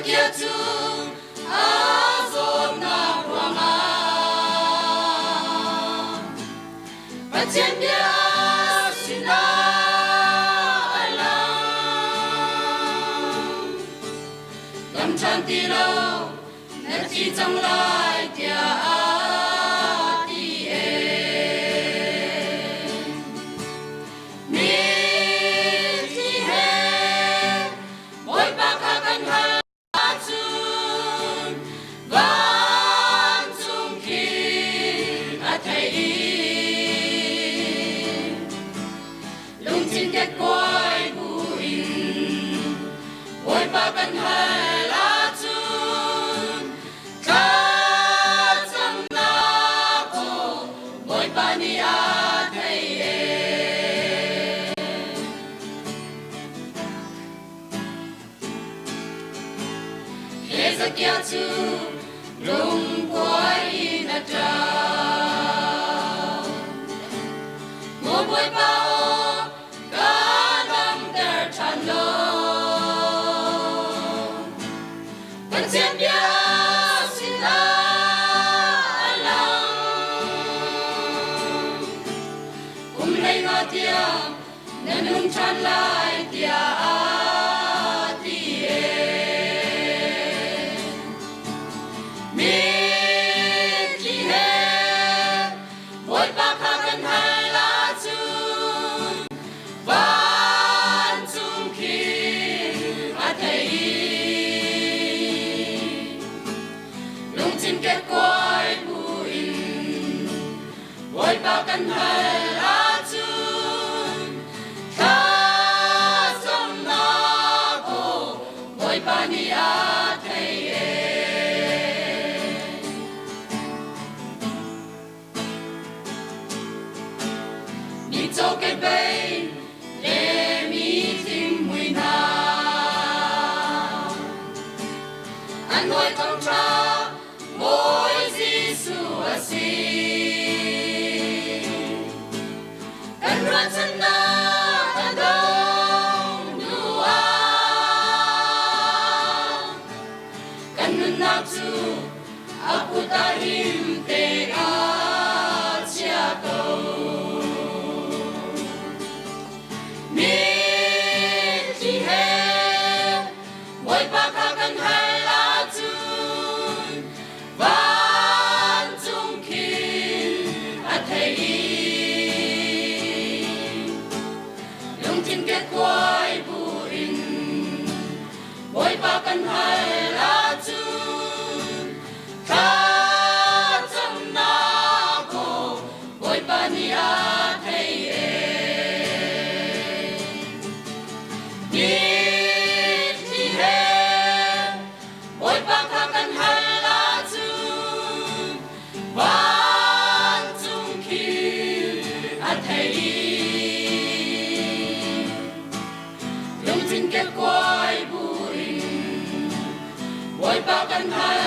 kia chu azom na ruanga patien bia sina alam lam chan ti lo na chi chang lai tia ti e mi ti he boy ba kha kan ha chun van chung ki a thai lung chin ke koi bu in boy ba kan ha kia chu lung quay na trao ngô bôi bao cả năm ter chan lo vẫn xem bia xin la lang cùng lấy ngõ tia nên nung chan lại tia kết quay buin vội bao căn hai lá chun ta sông na cô vội ba ni a thầy e mi cho cái bay để mi tìm mùi nào anh nói không trao Ôi Giêsu asi, kan rancana tadong dua, kan nunaksu aku tahim te aciako, mitihe, boy pakakan halatu. Van chung kin a thầy lung tin kết quay buin boy ba kan hai la chun ta cham na ko boy ba ni a thầy e ni he boy ba kan hai van chung ki a thầy lung tin kết quay buin boy ba kan hai